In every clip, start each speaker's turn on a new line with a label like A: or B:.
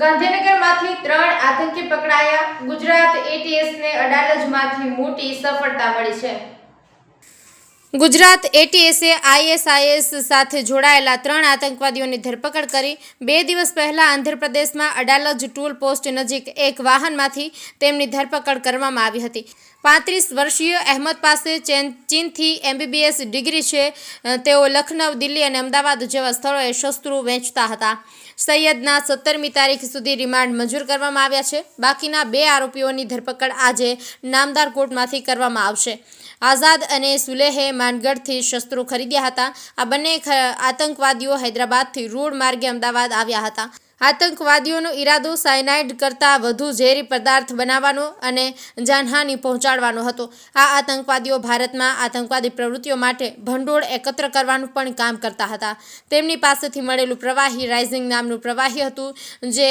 A: ગાંધીનગરમાંથી 3 આતંકી પકડાયા. ગુજરાત એટીએસને અડાલજમાંથી મોટી સફળતા મળી છે. ગુજરાત એટીએસે આઈએસઆઈએસ સાથે જોડાયેલા 3 આતંકવાદીઓની ધરપકડ કરી. 2 દિવસ પહેલા આંધ્રપ્રદેશમાં અડાલજ ટોલ પોસ્ટ નજીક એક વાહનમાંથી તેમની ધરપકડ કરવામાં આવી હતી. 35 વર્ષીય અહેમદ પાસે ચીનથી MBBS ડિગ્રી છે. તેઓ લખનઉ, દિલ્હી અને અમદાવાદ જેવા સ્થળોએ શસ્ત્રો વેચતા હતા. સૈયદના 17મી તારીખ સુધી રિમાન્ડ મંજૂર કરવામાં આવ્યા છે. બાકીના 2 આરોપીઓની ધરપકડ આજે નામદાર કોર્ટમાંથી કરવામાં આવશે. આઝાદ અને સુલેહે માનગઢથી શસ્ત્રો ખરીદ્યા હતા. આ બંને આતંકવાદીઓ હૈદરાબાદથી રોડ માર્ગે અમદાવાદ આવ્યા હતા. આતંકવાદીઓનો ઈરાદો સાયનાઇડ કરતાં વધુ ઝેરી પદાર્થ બનાવવાનો અને જાનહાનિ પહોંચાડવાનો હતો. આ આતંકવાદીઓ ભારતમાં આતંકવાદી પ્રવૃત્તિઓ માટે ભંડોળ એકત્ર કરવાનું પણ કામ કરતા હતા. તેમની પાસેથી મળેલું પ્રવાહી રાઇઝિંગ નામનું પ્રવાહી હતું, જે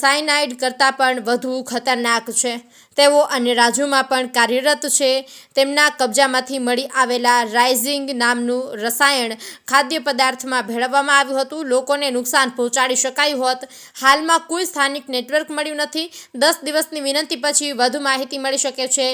A: સાયનાઇડ કરતાં પણ વધુ ખતરનાક છે. તેઓ અન્ય રાજ્યોમાં પણ કાર્યરત છે. તેમના કબજામાંથી મળી આવેલા રાઇઝિંગ નામનું રસાયણ ખાદ્ય પદાર્થમાં ભેળવવામાં આવ્યું હતું. લોકોને નુકસાન પહોંચાડી શકાયું હોત. હાલમાં કોઈ સ્થાનિક નેટવર્ક મળ્યું નથી. 10 દિવસની વિનંતી પછી વધુ માહિતી મળી શકે છે.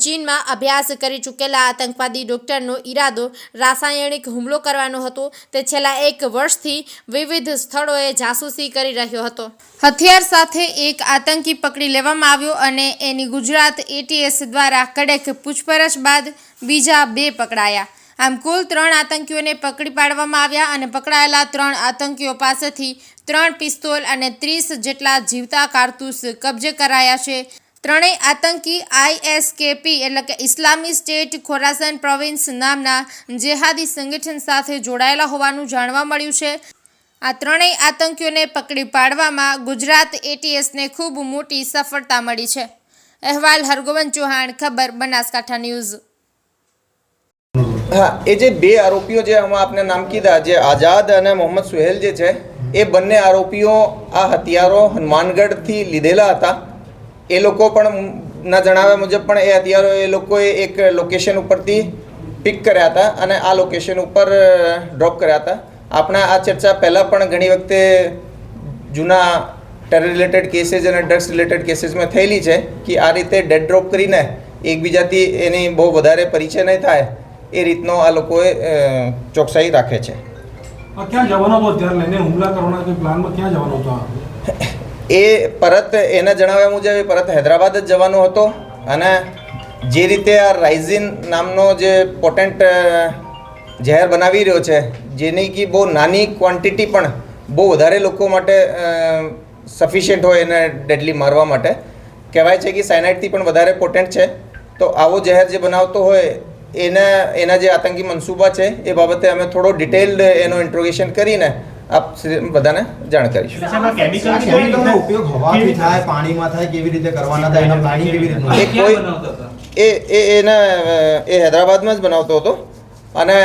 A: ચીનમાં અભ્યાસ કરી ચૂકેલા આતંકવાદી ડોક્ટરનો ઈરાદો રાસાયણિક હુમલો કરવાનો હતો. તે છેલ્લા 1 વર્ષથી વિવિધ સ્થળોએ જાસૂસી કરી રહ્યો હતો. હથિયાર સાથે એક આતંકી પકડી લેવામાં આવ્યો અને એની ગુજરાત એટીએસ દ્વારા કડક પૂછપરછ બાદ બીજા 2 પકડાયા. આમ કુલ 3 આતંકીઓને પકડી પાડવામાં આવ્યા અને પકડાયેલા 3 આતંકીઓ પાસેથી 3 પિસ્તોલ અને 30 જેટલા જીવતા કારતૂસ કબજે કરાયા છે. ત્રણેય આતંકી ISKP એટલે કે ઇસ્લામિક સ્ટેટ ખોરાસન પ્રોવિન્સ નામના જેહાદી સંગઠન સાથે જોડાયેલા હોવાનું જાણવા મળ્યું છે. આ 3 આતંકીઓને પકડી પાડવામાં ગુજરાત એટીએસને ખૂબ મોટી સફળતા મળી છે. અહેવાલ હરગોવન ચૌહાણ, ખબર બનાસકાંઠા ન્યૂઝ.
B: હા, એ જે 2 આરોપીઓ જે અમે આપને નામ કીધા, જે આઝાદ અને મોહમ્મદ સુહેલ જે છે, એ બંને આરોપીઓ આ હથિયારો હનુમાનગઢથી લીધેલા હતા. એ લોકો પણ ના જણાવ્યા મુજબ પણ એ હથિયારો એ લોકોએ એક લોકેશન ઉપરથી પિક કર્યા હતા અને આ લોકેશન ઉપર ડ્રોપ કર્યા હતા. આપણા આ ચર્ચા પહેલાં પણ ઘણી વખતે જૂના ટેરર રિલેટેડ કેસીસ અને ડ્રગ્સ રિલેટેડ કેસીસમાં થયેલી છે કે આ રીતે ડેડ ડ્રોપ કરીને એકબીજાથી એની બહુ વધારે પરિચય નહીં થાય એ રીતનો આ લોકોએ ચોકસાઈ રાખે છે.
C: ક્યાં જવાનો હતો અત્યારે લઈને હુમલા કરવાના કોઈ પ્લાનમાં ક્યાં જવાનો હતો?
B: એ પરત એના જણાવ્યા મુજબ એ પરત હૈદરાબાદ જ જવાનો હતો અને જે રીતે આ રાઇઝિન નામનો જે પોટેન્ટ ઝેર બનાવી રહ્યો છે, જેની કે બહુ નાની ક્વોન્ટિટી પણ બહુ વધારે લોકો માટે સફિશિયન્ટ હોય એને ડેડલી મારવા માટે કહેવાય છે કે સાયનાઇડથી પણ વધારે પોટેન્ટ છે. તો આવો ઝેર જે બનાવતો હોય એના જે આતંકી મનસૂબા છે એ બાબતે અમે થોડો ડિટેલ્ડ એનો ઇન્ટ્રોગેશન કરીને આપ બધાને જાણ કરીશું.
D: ઉપયોગ હવાથી થાય, પાણીમાં થાય, કેવી રીતે કરવાના થાય, એના પ્લાનિંગ કેવી રીતે?
B: એ હૈદરાબાદમાં જ બનાવતો હતો અને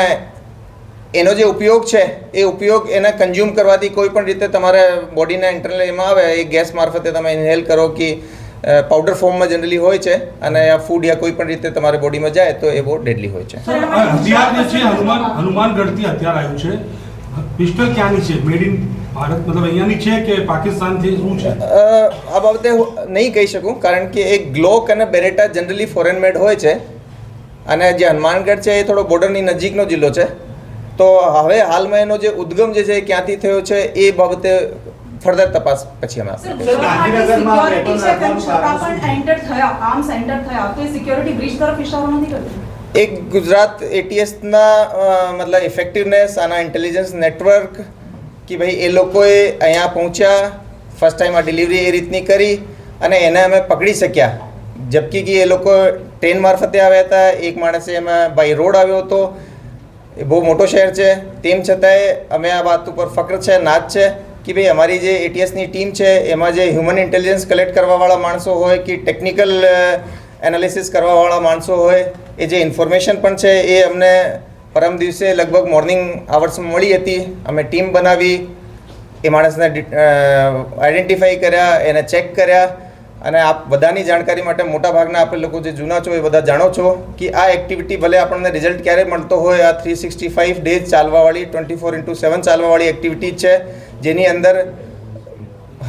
B: એનો જે ઉપયોગ છે એ ઉપયોગ એને કન્ઝ્યુમ કરવાથી કોઈ પણ રીતે તમારે બોડીના ઇન્ટરનલ એમાં આવે, એ ગેસ મારફતે તમે ઇન્હેલ કરો કે પાવડર ફોર્મમાં જનરલી હોય છે અને આ ફૂડ યા કોઈ પણ રીતે તમારે બોડીમાં જાય તો એ બહુ ડેડલી હોય છે.
C: હથિયાર જે છે હનુમાનગઢથી હથિયાર આવ્યું છે. પિસ્ટલ ક્યાંની છે? મેડ ઇન ભારત મતલબ અહીંયાની છે કે પાકિસ્તાનથી શું છે?
B: આ બાબતે નહીં કહી શકું, કારણ કે એક ગ્લોક અને બેરેટા જનરલી ફોરેન મેડ હોય છે અને જે હનુમાનગઢ છે એ થોડો બોર્ડરની નજીકનો જિલ્લો છે. તો હવે હાલમાં એનો જે ઉદ્ગમ જે છે એ ક્યાંથી થયો છે એ બાબતે ફર્ધર તપાસ પછી અમે એક ગુજરાત એટીએસના મતલબ ઇફેક્ટિવનેસ આના ઇન્ટેલિજન્સ નેટવર્ક કે ભાઈ એ લોકોએ અહીંયા પહોંચ્યા, ફર્સ્ટ ટાઈમ આ ડિલિવરી એ રીતની કરી અને એને અમે પકડી શક્યા. જબકી કે એ લોકો ટ્રેન મારફતે આવ્યા હતા, એક માણસે એમાં બાય રોડ આવ્યો હતો. એ બહુ મોટો શહેર છે, તેમ છતાંય અમે આ વાત ઉપર ફક્ર છે, નાજ છે કે ભાઈ અમારી જે એટીએસની ટીમ છે એમાં જે હ્યુમન ઇન્ટેલિજન્સ કલેક્ટ કરવાવાળા માણસો હોય કે ટેકનિકલ એનાલિસિસ કરવાવાળા માણસો હોય, એ જે ઇન્ફોર્મેશન પણ છે એ અમને પરમ દિવસે લગભગ મોર્નિંગ આવર્સમાં મળી હતી. અમે ટીમ બનાવી, એ માણસને આઈડેન્ટિફાઈ કર્યા, એને ચેક કર્યા અને આપ બધાની જાણકારી માટે મોટાભાગના આપણે લોકો જે જૂના છો એ બધા જાણો છો કે આ એક્ટિવિટી ભલે આપણને રિઝલ્ટ ક્યારે મળતો હોય, આ 365 ડેઝ ચાલવાવાળી 24/7 ચાલવાવાળી એક્ટિવિટી છે, જેની અંદર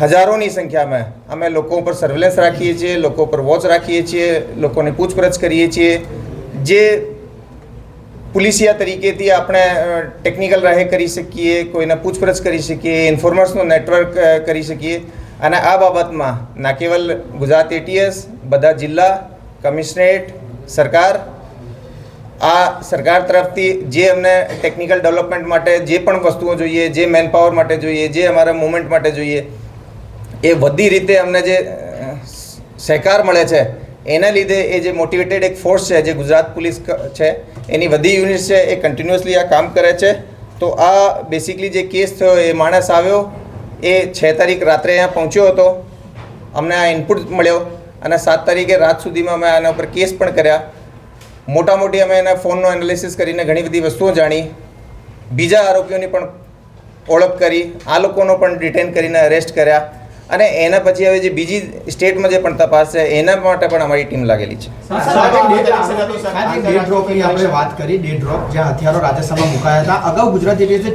B: હજારોની સંખ્યામાં અમે લોકો ઉપર સર્વેલન્સ રાખીએ છીએ, લોકો પર વોચ રાખીએ છીએ, લોકોને પૂછપરછ કરીએ છીએ. જે પોલીસિયા તરીકેથી આપણે ટેકનિકલ રાહે કરી શકીએ, કોઈને પૂછપરછ કરી શકીએ, ઇન્ફોર્મર્સનું નેટવર્ક કરી શકીએ. અને આ બાબતમાં ના કેવલ ગુજરાત ATS, બધા જિલ્લા કમિશનરેટ, સરકાર, આ સરકાર તરફથી જે અમને ટેકનિકલ ડેવલપમેન્ટ માટે જે પણ વસ્તુઓ જોઈએ, જે મેનપાવર માટે જોઈએ, જે અમારા મુવમેન્ટ માટે જોઈએ, એ બધી રીતે અમને જે સહકાર મળે છે, એના લીધે એ જે મોટિવેટેડ એક ફોર્સ છે જે ગુજરાત પોલીસ છે, એની બધી યુનિટ છે, એ કન્ટિન્યુઅસલી આ કામ કરે છે. તો આ બેસિકલી જે કેસ થયો, એ માણસ આવ્યો, એ 6 તારીખ રાત્રે અહીંયા પહોંચ્યો હતો, અમને આ ઇનપુટ મળ્યો અને 7 તારીખે રાત સુધીમાં અમે આના ઉપર કેસ પણ કર્યા. મોટા મોટી અમે એના ફોનનો એનાલિસિસ કરીને ઘણી બધી વસ્તુઓ જાણી, બીજા આરોપીઓની પણ ઓળખ કરી, આ લોકોનો પણ ડિટેન કરીને અરેસ્ટ કર્યા. અને એના પછી હવે જે બીજી સ્ટેટમાં જે પણ તપાસ છે, એના માટે પણ અમારી ટીમ લાગેલી છે.
D: ડે ડ્રોપની આપણે વાત કરી, ડે ડ્રોપ જ્યાં હથિયારો રાજસ્થાનમાં મુકાયા હતા. અગાઉ ગુજરાત ATS